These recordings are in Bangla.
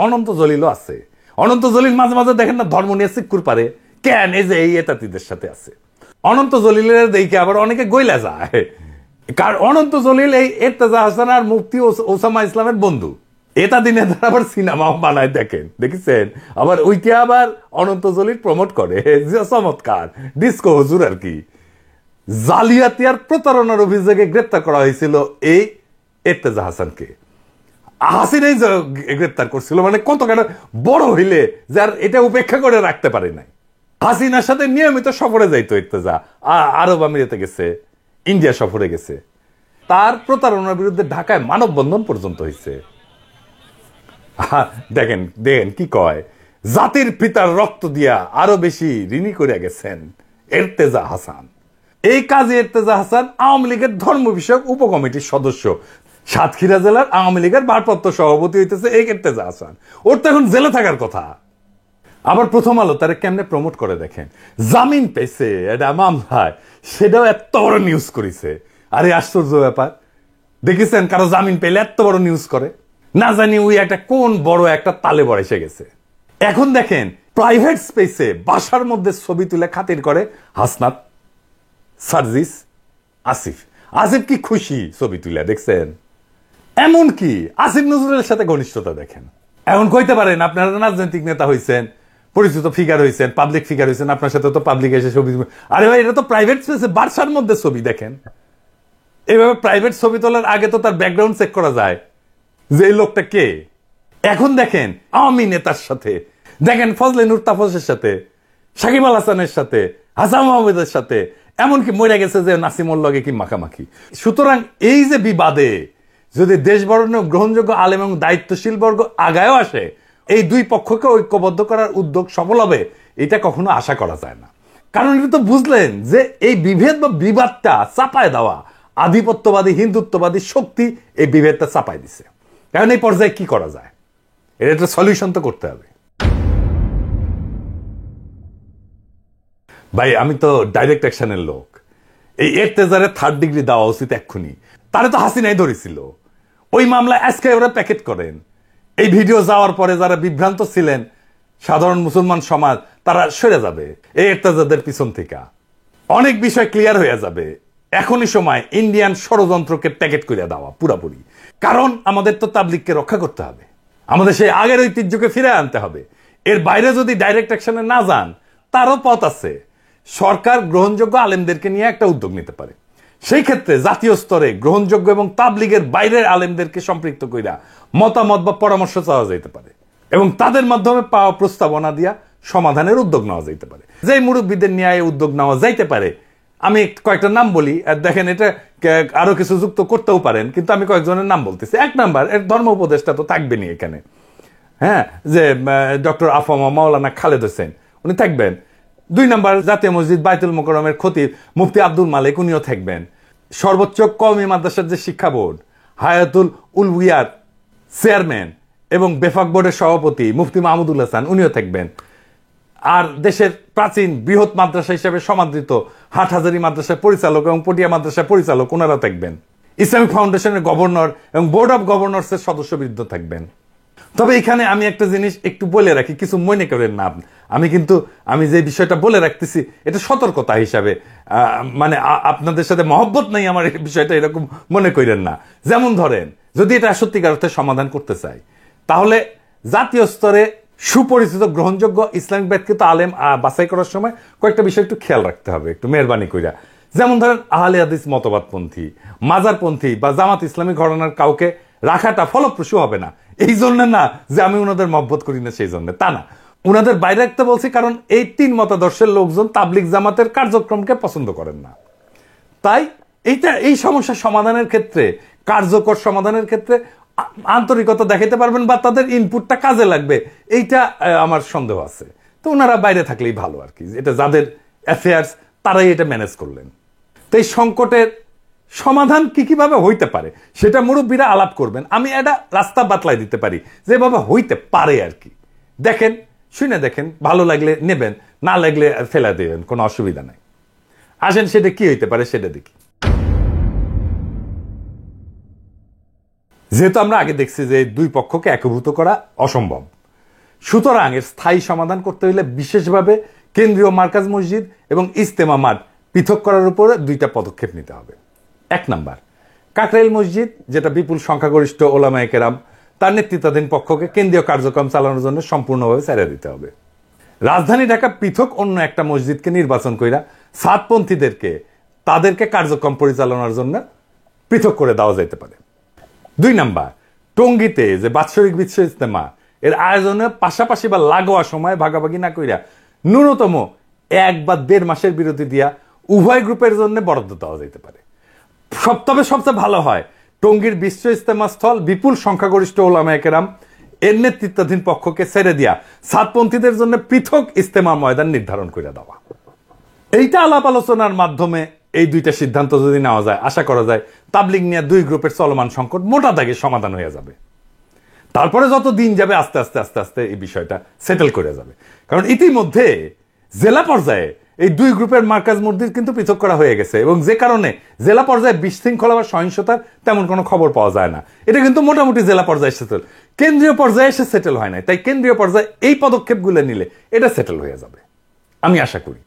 অনন্ত জলিলও আছে। অনন্ত জলিল মাঝে মাঝে দেখেন না ধর্ম নিয়ে সিক্কুর পারে, কেন এই যে এই এতাতিদের সাথে আছে। অনন্ত জলিলের দেখে আবার অনেকে গইলা যায়, কারণ অনন্ত জলিল এই ইরতেজা হাসান আর মুফতি ওসামা ইসলামের বন্ধু। এটা দিনে তারা আবার সিনেমাও বানায়, দেখেন দেখেছেন, আবার ওইটা আবার অনন্ত জলিল প্রমোট করে। চমৎকার ডিস্কো হুজুর আর কি। জালিয়াতি আর প্রতারণার অভিযোগে গ্রেপ্তার করা হয়েছিল এই ইরতেজা হাসানকে। হাসিনাই গ্রেপ্তার করছিল, মানে কত কেন বড় হইলে যার এটা উপেক্ষা করে রাখতে পারে নাই। হাসিনার সাথে নিয়মিত সফরে যাইতো ইরতেজা, আরব আমিরাতে গেছে, ইন্ডিয়া সফরে গেছে। তার প্রতারণার বিরুদ্ধে ঢাকায় মানববন্ধন পর্যন্ত হয়েছে। দেখেন দেখেন কি কয়, জাতির পিতার রক্ত দিয়া আরো বেশি ঋণী করে গেছেন ইরতেজা হাসান। এই কাজে ইরতেজা হাসান আওয়ামী লীগের ধর্ম বিষয়ক উপকমিটির সদস্য, সাতক্ষীরা জেলার আওয়ামী লীগের ভারপ্রাপ্ত সভাপতি হইতেছে এই ইরতেজা হাসান। ওর তো এখন জেলে থাকার কথা। আবার প্রথম আলো তারা কেমনে প্রমোট করে দেখেন, জামিন পেয়েছে এটা মামলায়, সেটাও এত বড় নিউজ করেছে। আরে আশ্চর্য ব্যাপার, দেখেছেন কারো জামিন পেলে এত বড় নিউজ করে? না জানি ওই একটা কোন বড় একটা তালে বড় এসে গেছে। এখন দেখেন প্রাইভেট স্পেসে বাসার মধ্যে ছবি তুলে খাতির করে হাসনাত, সার্জিস, আসিফ। আসিফ কি খুশি ছবি তুলে, দেখছেন? এমন কি আসিফ নজরুলের সাথে ঘনিষ্ঠতা দেখেন। এখন কইতে পারেন আপনারা রাজনৈতিক নেতা হয়েছেন, পরিচিত ফিগার হয়েছেন, পাবলিক ফিগার হয়েছেন, আপনার সাথে তো পাবলিক এসে ছবি। আরে ভাই এটা তো প্রাইভেট স্পেসে বাসার মধ্যে ছবি, দেখেন। এইভাবে প্রাইভেট ছবি তোলার আগে তো তার ব্যাকগ্রাউন্ড চেক করা যায় যে এই লোকটা কে। এখন দেখেন আওয়ামী নেতার সাথে, দেখেন ফজলে নূর তাপসের সাথে, সাকিব আল হাসানের সাথে, হাসান মাহমুদের সাথে, এমনকি মরে গেছে যে নাসিমুল লগে কি মাখামাখি। সুতরাং এই যে বিবাদে যদি দেশ বরণ্য গ্রহণযোগ্য আলেম এবং দায়িত্বশীল বর্গ আগায়ও আসে, এই দুই পক্ষকে ঐক্যবদ্ধ করার উদ্যোগ সফল হবে এটা কখনো আশা করা যায় না। কারণ এটা তো বুঝলেন যে এই বিভেদ বা বিবাদটা চাপায় দেওয়া আধিপত্যবাদী হিন্দুত্ববাদী শক্তি এই বিভেদটা চাপায় দিছে। কারণ এই পর্যায়ে কি করা যায়, এটা একটা সলিউশন তো করতে হবে। ভাই আমি তো ডাইরেক্ট অ্যাকশনের লোক। এই ইরতেজারের 3rd ডিগ্রি দেওয়া উচিত এক্ষুনি। তারে তো হাসিনাই ধরেছিল, ওই মামলা আজকে ওরা প্যাকেট করেন। এই ভিডিও যাওয়ার পরে যারা বিভ্রান্ত ছিলেন সাধারণ মুসলমান সমাজ, তারা সরে যাবে এই ইরতেজাদের পিছন থেকে, অনেক বিষয় ক্লিয়ার হয়ে যাবে। এখনই সময় ইন্ডিয়ান ষড়যন্ত্রকে প্যাকেট করে দেওয়া পুরাপুরি। কারণ আমাদের তো তাবলিগকে রক্ষা করতে হবে, আমাদের সেই আগের ঐতিহ্যকে ফিরে আনতে হবে। এর বাইরে যদি ডাইরেক্ট অ্যাকশনে না যান, তারও পথ আছে। সরকার গ্রহণযোগ্য আলেমদেরকে নিয়ে একটা উদ্যোগ নিতে পারে। সেই ক্ষেত্রে জাতীয় স্তরে গ্রহণযোগ্য এবং তাবলিগের বাইরের আলেমদেরকে সম্পৃক্ত কইরা মতামত বা পরামর্শ চাওয়া যেতে পারে এবং তাদের মাধ্যমে পাওয়া প্রস্তাবনা দিয়া সমাধানের উদ্যোগ নেওয়া যেতে পারে। যে মুরব্বীদের নিয়ে উদ্যোগ নেওয়া যাইতে পারে, আমি কয়েকটা নাম বলি, দেখেন এটা আরো কিছু যুক্ত করতেও পারেন, কিন্তু আমি কয়েকজনের নাম বলতেছি। 1 নাম্বার, এর ধর্ম উপদেষ্টা তো থাকবেনি এখানে, হ্যাঁ, যে ডক্টর আফামা মাওলানা খালেদ হোসেন, উনি থাকবেন। 2 নাম্বার, জাতীয় মসজিদ বাইতুল মোকাররমের খতিব মুফতি আব্দুল মালিক, উনিও থাকবেন। সর্বোচ্চ কওমি মাদ্রাসার যে শিক্ষা বোর্ড, হায়াতুল উলউইয়ার চেয়ারম্যান এবং বেফাক বোর্ডের সভাপতি মুফতি মাহমুদুল হাসান, উনিও থাকবেন। আর দেশের প্রাচীন বৃহৎ মাদ্রাসা হিসেবে সমাদৃত হাটহাজারী মাদ্রাসার পরিচালক এবং পটিয়া মাদ্রাসার পরিচালক, ওনারা থাকবেন। ইসলামিক ফাউন্ডেশনের গভর্নর এবং বোর্ড অব গভর্নর্সের সদস্যবৃন্দ থাকবেন। তবে এখানে আমি একটা জিনিস একটু বলে রাখি, কিছু মনে করেন না। আমি যে বিষয়টা বলে রাখতেছি এটা সতর্কতা হিসাবে, মানে আপনাদের সাথে মহব্বত নাই আমার এই বিষয়টা এরকম মনে করেন না। যেমন ধরেন, যদি এটা সত্যিকার অর্থে সমাধান করতে চাই, তাহলে জাতীয় স্তরে সুপরিচিত গ্রহণযোগ্য ইসলামিক ব্যাখ্যিত আলেম বাছাই করার সময় কয়েকটা বিষয় একটু খেয়াল রাখতে হবে, একটু মেহরবানি কইরা। যেমন ধরেন আহলে হাদিস মতবাদপন্থী, মাজারপন্থী বা জামাত ইসলামী ঘরানার কাউকে রাখাটা ফলপ্রসূ হবে না। এই জন্য না যে আমি ওনাদের মহব্বত করি না, সেই জন্য তা না, ওনাদের বাইরে রাখতে বলছি কারণ এই 3 মতাদর্শের লোকজন তাবলিগ জামাতের কার্যক্রমকে পছন্দ করেন না। তাই এই সমস্যা সমাধানের ক্ষেত্রে, কার্যকর সমাধানের ক্ষেত্রে আন্তরিকতা দেখাতে পারবেন বা তাদের ইনপুটটা কাজে লাগবে, এইটা আমার সন্দেহ আছে। তো ওনারা বাইরে থাকলেই ভালো আর কি। এটা যাদের অ্যাফেয়ার্স তারাই এটা ম্যানেজ করলেন। তো এই সংকটের সমাধান কিভাবে হইতে পারে সেটা মুরব্বীরা আলাপ করবেন। আমি এটা রাস্তা বাতলাই দিতে পারি যেভাবে হইতে পারে আর কি। দেখেন, শুনে দেখেন, ভালো লাগলে নেবেন, না লাগলে ফেলা দেবেন, কোনো অসুবিধা নাই। আসেন সেটা কি হইতে পারে সেটা দেখি। যেহেতু আমরা আগে দেখছি যে দুই পক্ষকে একীভূত করা অসম্ভব, সুতরাং এর স্থায়ী সমাধান করতে হলে বিশেষভাবে কেন্দ্রীয় মার্কাজ মসজিদ এবং ইজতেমা মাঠ পৃথক করার উপরে দুইটা পদক্ষেপ নিতে হবে। 1 নাম্বার, কাকরাইল মসজিদ, যেটা বিপুল সংখ্যাগরিষ্ঠ ওলামায়ে কেরাম, তার নেতৃত্বাধীন পক্ষকে কেন্দ্রীয় কার্যক্রম চালানোর জন্য সম্পূর্ণভাবে ছেড়ে দিতে হবে। রাজধানী ঢাকা পৃথক অন্য একটা মসজিদকে নির্বাচন কইরা সাতপন্থীদেরকে তাদেরকে কার্যক্রম পরিচালনার জন্য পৃথক করে দেওয়া যেতে পারে। 2 নাম্বার, টঙ্গীতে যে বাৎসরিক বিশ্ব ইজতেমা এর আয়োজনে পাশাপাশি বা লাগোয়া সময় ভাগাভাগি না কইরা ন্যূনতম 1 বা 1.5 মাসের বিরতি দিয়া উভয় গ্রুপের জন্য বরাদ্দ দেওয়া যেতে পারে। তবে সবচেয়ে ভালো হয় টঙ্গীর বিশ্ব ইজতেমা স্থল বিপুল সংখ্যাগরিষ্ঠ ওলামায়ে কেরাম এর নেতৃত্বাধীন পক্ষকে ছেড়ে দিয়া সাতপন্থীদের জন্য পৃথক ইজতেমা ময়দান নির্ধারণ করে দেওয়া। এইটা আলাপ আলোচনার মাধ্যমে এই দুইটা সিদ্ধান্ত যদি নেওয়া যায়, আশা করা যায় তাবলিগ নিয়ে দুই গ্রুপের চলমান সংকট মোটা দাগে সমাধান হয়ে যাবে। তারপরে যত দিন যাবে আস্তে আস্তে আস্তে আস্তে এই বিষয়টা সেটেল করে যাবে। কারণ ইতিমধ্যে জেলা পর্যায়ে এই দুই গ্রুপের মার্কাজ মসজিদ কিন্তু পৃথক করা হয়ে গেছে, এবং যে কারণে জেলা পর্যায়ে বিশৃঙ্খলা বা সহিংসতার তেমন কোনো খবর পাওয়া যায় না। এটা কিন্তু মোটামুটি জেলা পর্যায়ে সেটেল, কেন্দ্রীয় পর্যায়ে এসে সেটেল হয় নাই। তাই কেন্দ্রীয় পর্যায়ে এই পদক্ষেপগুলো নিলে এটা সেটেল হয়ে যাবে আমি আশা করি।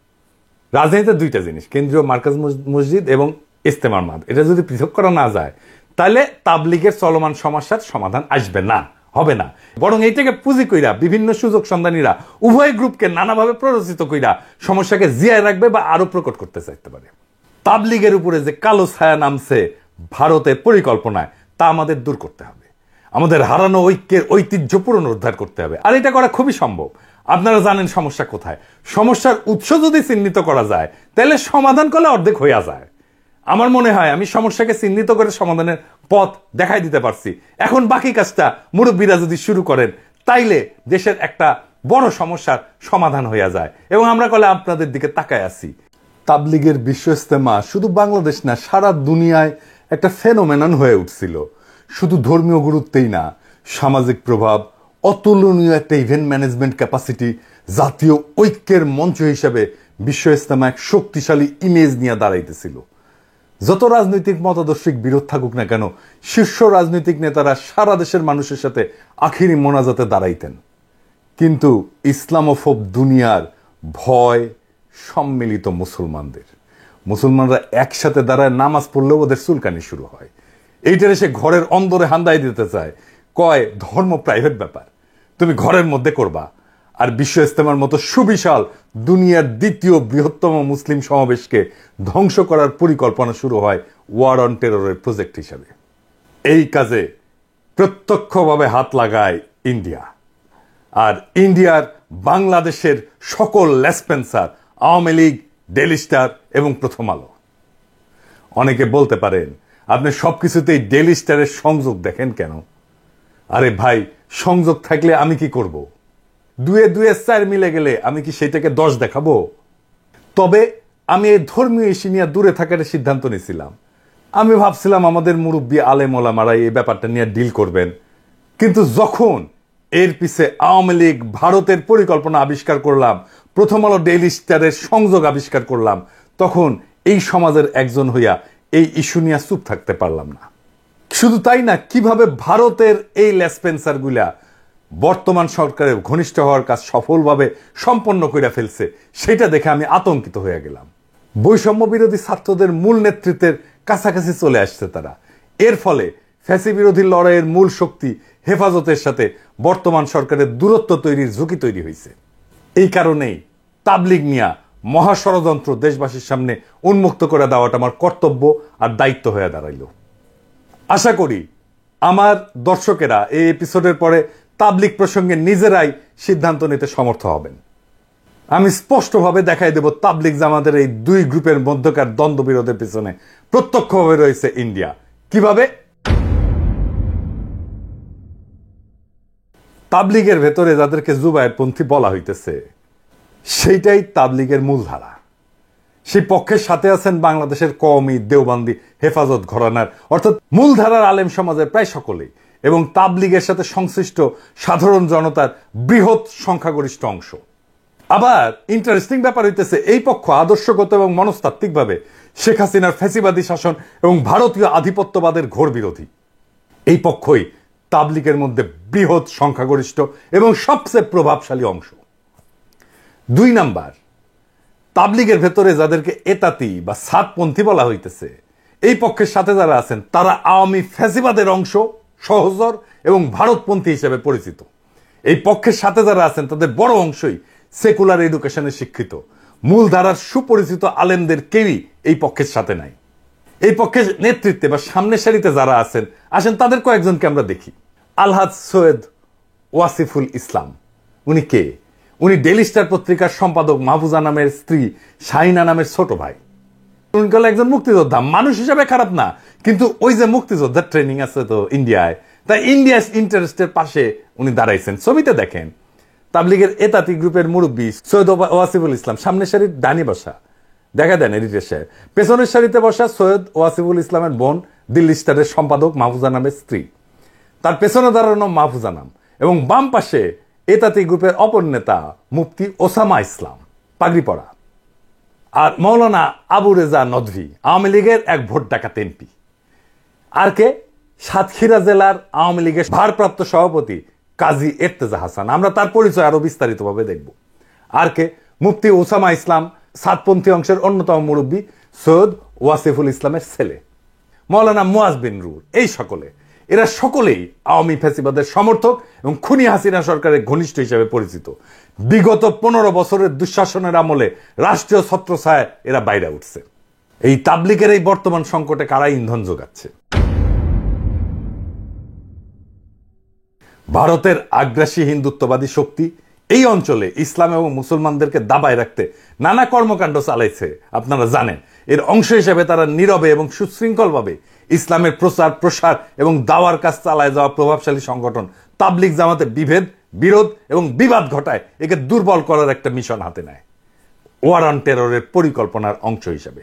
রাজধানীতে দুইটা জিনিস, কেন্দ্রীয় মার্কাজ মসজিদ এবং ইজতেমার মাঠ, এটা যদি পৃথক করা না যায় তাহলে তাবলিগের চলমান সমস্যার সমাধান আসবে না, হবে না। বরং এইটাকে পুঁজি কইরা বিভিন্ন সুযোগ সন্ধানীরা উভয় গ্রুপকে নানাভাবে প্ররোচিত কইরা সমস্যাকে জিয়ায় রাখবে বা আরো প্রকট করতে চাইতে পারে। তাবলিগের উপরে যে কালো ছায়া নামছে ভারতের পরিকল্পনায়, তা আমাদের দূর করতে হবে। আমাদের হারানো ঐক্যের ঐতিহ্য পুনরুদ্ধার করতে হবে, আর এটা করা খুবই সম্ভব। আপনারা জানেন সমস্যা কোথায়। সমস্যার উৎস যদি চিহ্নিত করা যায় তাহলে সমাধান করলে অর্ধেক হইয়া যায়। আমার মনে হয় আমি সমস্যাকে চিহ্নিত করে সমাধানের পথ দেখাই দিতে পারছি। এখন বাকি কাজটা মুরব্বীরা যদি শুরু করেন তাইলে দেশের একটা বড় সমস্যার সমাধান হইয়া যায়, এবং আমরা কলে আপনাদের দিকে তাকায় আছি। তাবলিগের বিশ্ব ইজতেমা শুধু বাংলাদেশ না, সারা দুনিয়ায় একটা ফেনোমেনন হয়ে উঠছিল। শুধু ধর্মীয় গুরুত্বেই না, সামাজিক প্রভাব, অতুলনীয় একটা ইভেন্ট ম্যানেজমেন্ট ক্যাপাসিটি, জাতীয় ঐক্যের মঞ্চ হিসেবে বিশ্ব ইজতেমা এক শক্তিশালী ইমেজ নিয়ে দাঁড়াইতেছিল। যত রাজনৈতিক মতাদর্শিক বিরোধ থাকুক না কেন, শীর্ষ রাজনৈতিক নেতারা সারা দেশের মানুষের সাথে আখিরি মোনাজাতে দাঁড়াইতেন। কিন্তু ইসলামোফোব দুনিয়ার ভয় সম্মিলিত মুসলমানরা একসাথে দাঁড়ায় নামাজ পড়লেও ওদের চুলকানি শুরু হয়। এইটারে সে ঘরের অন্দরে হান্দাই দিতে চায়, কয় ধর্ম প্রাইভেট ব্যাপার, তুমি ঘরের মধ্যে করবা। আর বিশ্ব ইজতেমার মতো সুবিশাল দুনিয়ার দ্বিতীয় বৃহত্তম মুসলিম সমাবেশকে ধ্বংস করার পরিকল্পনা শুরু হয় ওয়ার অন টেররের প্রজেক্ট হিসাবে। এই কাজে প্রত্যক্ষভাবে হাত লাগায় ইন্ডিয়া, আর ইন্ডিয়ার বাংলাদেশের সকল লেসপেন্সার, আওয়ামী লীগ, ডেইলি স্টার এবং প্রথম আলো। অনেকে বলতে পারেন আপনি সবকিছুতেই ডেইলি স্টারের সংযোগ দেখেন কেন? আরে ভাই, সংযোগ থাকলে আমি কি করব? 2-4 মিলে গেলে আমি কি সেটাকে 10 দেখাবো? তবে আমি এই ধর্মীয় ইস্যু নিয়ে দূরে থাকার সিদ্ধান্ত নিয়েছিলাম। আমি ভাবছিলাম আমাদের মুরব্বী আলেম ওলামারা এই ব্যাপারটা নিয়ে ডিল করবেন, কিন্তু যখন এর পিছে আওয়ামী লীগ, ভারতের পরিকল্পনা আবিষ্কার করলাম, প্রথম আলো, ডেইলি স্টারের সংযোগ আবিষ্কার করলাম, তখন এই সমাজের একজন হইয়া এই ইস্যু নিয়ে চুপ থাকতে পারলাম না। শুধু তাই না, কিভাবে ভারতের এই লেসপেন্সার গুলা বর্তমান সরকারের ঘনিষ্ঠ হওয়ার কাজ সফলভাবে সম্পন্ন করে ফেলছে, সেটা দেখে আমি আতঙ্কিত হয়ে গেলাম। বৈষম্য বিরোধী ছাত্রদের মূল নেতৃত্বের কাছাকাছি চলে আসছে তারা। এর ফলে ফ্যাসি বিরোধী লড়াইয়ের মূল শক্তি হেফাজতের সাথে বর্তমান সরকারের দূরত্ব তৈরির ঝুঁকি তৈরি হয়েছে। এই কারণেই তাবলিগ নিয়া মহা ষড়যন্ত্র দেশবাসীর সামনে উন্মুক্ত করে দেওয়াটা আমার কর্তব্য আর দায়িত্ব হয়ে দাঁড়াইল। আশা করি আমার দর্শকেরা এই এপিসোডের পরে তাবলিগ প্রসঙ্গে নিজেরাই সিদ্ধান্ত নিতে সমর্থ হবেন। আমি স্পষ্টভাবে দেখাই দেব তাবলিগ জামাতের এই দুই গ্রুপের মধ্যকার দ্বন্দ্ব বিরোধের পিছনে প্রত্যক্ষভাবে রয়েছে ইন্ডিয়া। কিভাবে? তাবলিগের ভেতরে যাদেরকে জুবায়েরপন্থী বলা হইতেছে, সেইটাই তাবলিগের মূলধারা। সেই পক্ষের সাথে আছেন বাংলাদেশের কওমি, দেওবন্দি, হেফাজত ঘরানার অর্থাৎ মূলধারার আলেম সমাজের প্রায় সকলেই, এবং তাবলিগের সাথে সংশ্লিষ্ট সাধারণ জনতার বৃহৎ সংখ্যাগরিষ্ঠ অংশ। আবার ইন্টারেস্টিং ব্যাপার হইতেছে, এই পক্ষ আদর্শগত এবং মনস্তাত্ত্বিকভাবে শেখ হাসিনার ফ্যাসিবাদী শাসন এবং ভারতীয় আধিপত্যবাদের ঘোর বিরোধী। এই পক্ষই তাবলিগের মধ্যে বৃহৎ সংখ্যাগরিষ্ঠ এবং সবচেয়ে প্রভাবশালী অংশ। 2 নাম্বার, তাবলিগের ভেতরে যাদেরকে এতাতি বা সাতপন্থী বলা হইতেছে, এই পক্ষের সাথে যারা আছেন তারা আওয়ামী ফ্যাসিবাদের অংশ, সহচর এবং ভারতপন্থী হিসেবে পরিচিত। এই পক্ষের সাথে যারা আছেন তাদের বড় অংশই সেকুলার এডুকেশনে শিক্ষিত। মূলধারার সুপরিচিত আলেমদের কেউই এই পক্ষের সাথে নাই। এই পক্ষের নেতৃত্বে বা সামনের সারিতে যারা আছেন আসেন তাদের কয়েকজনকে আমরা দেখি। আলহাজ সৈয়দ ওয়াসিফুল ইসলাম, উনি কে? উনি ডেইলি স্টার পত্রিকার সম্পাদক মাহফুজা নামের স্ত্রী শাহিনা নামের ছোট ভাই। উনি হল একজন মুক্তিযোদ্ধা, মানুষ হিসাবে খারাপ না, কিন্তু ওই যে মুক্তিযোদ্ধার ট্রেনিং আছে তো ইন্ডিয়ায়, তাই ইন্ডিয়া ইন্টারেস্টের পাশে উনি দাঁড়াইছেন। ছবিতে দেখেন তাবলিগের এতাতি গ্রুপের মুরব্বী সৈয়দ ওয়াসিফুল ইসলাম সামনের সারির ডানি বসা, দেখা দেন এডিটর সাহেব। পেছনের সারিতে বসা সৈয়দ ওয়াসিফুল ইসলামের বোন দিল্লি স্টারের সম্পাদক মাহফুজা নামের স্ত্রী, তার পেছনে দাঁড়ানো মাহফুজা নাম, এবং বাম পাশে এতাতি গ্রুপের অপর নেতা মুফতি ওসামা ইসলাম, পাগড়ি পরা। আর মৌলানা আবু রেজা নদভী, আওয়ামী লীগের এক ভোট ডাকাত এমপি। আর কে? সাতক্ষীরা জেলার আওয়ামী লীগের ভারপ্রাপ্ত সভাপতি কাজী এর্তেজা হাসান, আমরা তার পরিচয় আরো বিস্তারিতভাবে দেখব। আর কে? মুফতি ওসামা ইসলাম, সাতপন্থী অংশের অন্যতম মুরব্বী সৈয়দ ওয়াসিফুল ইসলামের ছেলে, মৌলানা মুয়াজ বিন রুর। এই সকলে, এরা সকলেই আওয়ামী ফ্যাসিবাদের সমর্থক এবং খুনি হাসিনা সরকারের ঘনিষ্ঠ হিসেবে পরিচিত। বিগত 15 বছরের দুঃশাসনের আমলে রাষ্ট্রীয় ছত্রছায়ায় এরা বাইরে উঠছে। এই তাবলিগের এই বর্তমান সংকটে কারা ইন্ধন যোগাচ্ছে? ভারতের আগ্রাসী হিন্দুত্ববাদী শক্তি এই অঞ্চলে ইসলাম এবং মুসলমানদেরকে দাবায় রাখতে নানা কর্মকাণ্ড চালাইছে, আপনারা জানেন। এর অংশ হিসেবে তারা নীরবে এবং সুশৃঙ্খলভাবে ইসলামের প্রচার প্রসার এবং দাওয়ার কাজ চালায় যাওয়া প্রভাবশালী সংগঠন তাবলিগ জামাতে বিভেদ, বিরোধ এবং বিবাদ ঘটায় একে দুর্বল করার একটা মিশন হাতে নেয়, ওয়ার অন টেররের পরিকল্পনার অংশ হিসেবে।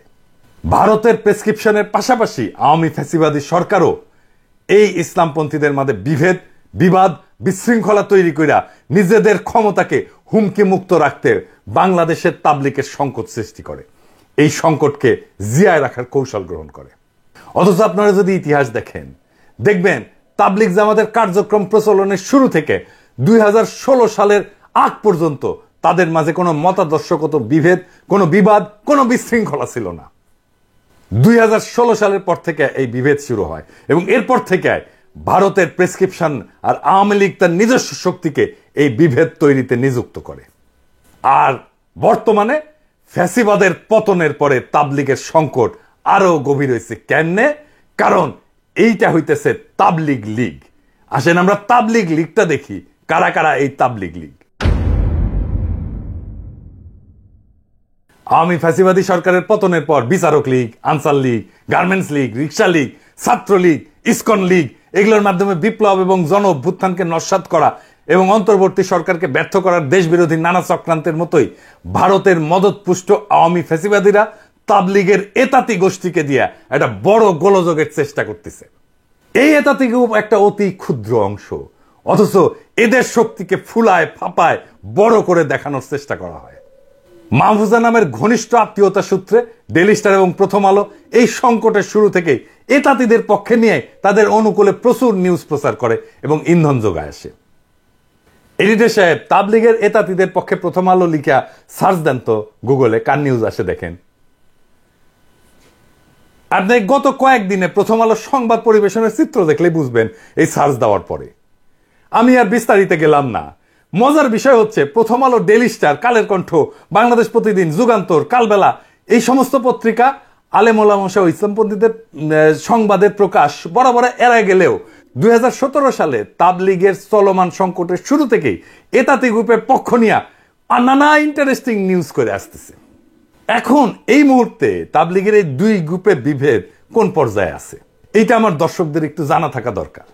ভারতের প্রেসক্রিপশনের পাশাপাশি আওয়ামী ফ্যাসিবাদী সরকারও এই ইসলামপন্থীদের মধ্যে বিভেদ, বিবাদ, বিশৃঙ্খলা তৈরি কইরা নিজেদের ক্ষমতাকে হুমকি মুক্ত রাখতে বাংলাদেশের তাবলিগের সংকট সৃষ্টি করে, এই সংকটকে জিয়ায় রাখার কৌশল গ্রহণ করে। অথচ আপনারা যদি ইতিহাস দেখেন, দেখবেন তাবলিগ জামাতের কার্যক্রম প্রচলনের শুরু থেকে 2016 সালের আগ পর্যন্ত তাদের মাঝে কোনো মতাদর্শগত বিভেদ, কোনো বিবাদ, কোনো বিশৃঙ্খলা ছিল না। 2016 সালের পর থেকে এই বিভেদ শুরু হয় এবং এরপর থেকে ভারতের প্রেসক্রিপশন আর আওয়ামী লীগ তার নিজস্ব শক্তিকে এই বিভেদ তৈরিতে নিযুক্ত করে। আর বর্তমানে ফ্যাসিবাদের পতনের পরে তাবলিগের সংকট আরো গভীর হয়েছে। কেননে? কারণ এইটা হইতেছে তাবলিগ লীগ। আসেন আমরা তাবলিগ লীগটা দেখি, কারা কারা এই তাবলিগ লীগ। আওয়ামী ফ্যাসিবাদী সরকারের পতনের পর বিচারক লীগ, আনসার লীগ, গার্মেন্টস লীগ, রিক্সা লীগ, ছাত্র লীগ, ইসকন লীগ, এগুলোর মাধ্যমে বিপ্লব এবং জন অভ্যুত্থানকে নস্যাৎ করা এবং অন্তর্বর্তী সরকারকে ব্যর্থ করার দেশবিরোধী নানা চক্রান্তের মতোই ভারতের মদতপুষ্ট আওয়ামী ফ্যাসিবাদীরা তাবলিগের এতাতি গোষ্ঠীকে দিয়ে একটা বড় গোলযোগের চেষ্টা করতেছে। এই এতাতি গ্রুপ একটা অতি ক্ষুদ্র অংশ, অথচ এদের শক্তিকে ফুলায় ফাপায় বড় করে দেখানোর চেষ্টা করা হয়। মাহফুজা নামের ঘনিষ্ঠ আত্মীয়তা সূত্রে ডেইলি স্টার এবং প্রথম আলো এই সংকটের শুরু থেকেই এতাতিদের পক্ষে নিয়ে তাদের অনুকূলে প্রচুর নিউজ প্রচার করে এবং ইন্ধন যোগায় আসে। এডিটর সাহেব, তাবলিগের এতাতিদের পক্ষে প্রথম আলো লিখা সার্চ দেন তো গুগলে, কার নিউজ আসে দেখেন। আপনি গত কয়েকদিনে প্রথম আলো সংবাদ পরিবেশনের চিত্র দেখলেই বুঝবেন এই সার্চ দেওয়ার পরে। আমি আর বিস্তারিত গেলাম না। মজার বিষয় হচ্ছে প্রথম আলো, ডেইলি স্টার, কালের কণ্ঠ, বাংলাদেশ প্রতিদিন, যুগান্তর, কালবেলা এই সমস্ত পত্রিকা আলেম ওলামা ও ইসলামপন্থীদের সংবাদের প্রকাশ বরাবর এড়ায় গেলেও 2017 সালে তাবলিগের চলমান সংকটের শুরু থেকেই এতাতি গ্রুপের পক্ষ নিয়ে নানা ইন্টারেস্টিং নিউজ করে আসতেছে। এখন এই মুহূর্তে তাবলিগের এই দুই গ্রুপের বিভেদ কোন পর্যায়ে আছে, এইটা আমার দর্শকদের একটু জানা থাকা দরকার।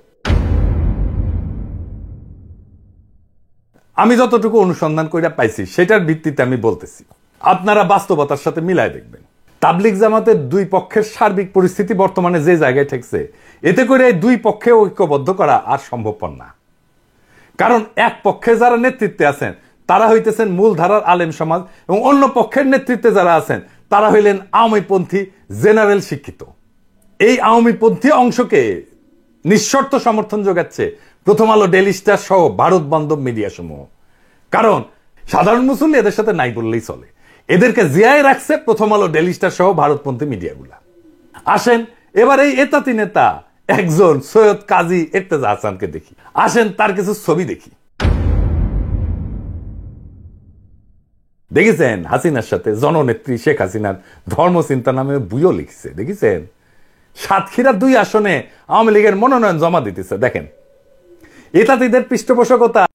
আমি যতটুকু অনুসন্ধান করে পাইছি সেটার ভিত্তিতে আমি বলতেছি, আপনারা বাস্তবতার সাথে মিলায় দেখবেন। তাবলিগ জামাতের দুই পক্ষের সার্বিক পরিস্থিতি বর্তমানে যে জায়গায় ঠেকছে, এতে করে এই দুই পক্ষে ঐক্যবদ্ধ করা আর সম্ভবপর না। কারণ এক পক্ষে যারা নেতৃত্বে আছেন তারা হইতেছেন মূলধারার আলেম সমাজ এবং অন্য পক্ষের নেতৃত্বে যারা আছেন তারা হইলেন আওয়ামীপন্থী জেনারেল শিক্ষিত। এই আওয়ামীপন্থী অংশকে নিঃশর্ত সমর্থন যোগাচ্ছে প্রথম আলো, ডেইলি স্টার সহ ভারত বান্ধব মিডিয়া সমূহ। কারণ সাধারণ মুসল্লি এদের সাথে নাই বললেই চলে। এদেরকে জিয়ায় রাখছে প্রথম আলো, ডেইলি স্টার সহ ভারতপন্থী মিডিয়াগুলা। আসেন এবার এই এতাতি নেতা একজন সৈয়দ কাজী ইর্তেজা হাসানকে দেখি। আসেন তার কিছু ছবি দেখি। দেখেছেন হাসিনার সাথে জননেত্রী শেখ হাসিনার ধর্মচিন্তা নামে বইও লিখছে, দেখেছেন? সাতক্ষীরার 2 আসনে আওয়ামী লীগের মনোনয়ন জমা দিতেছে। দেখেন এতাতিদের পৃষ্ঠপোষকতা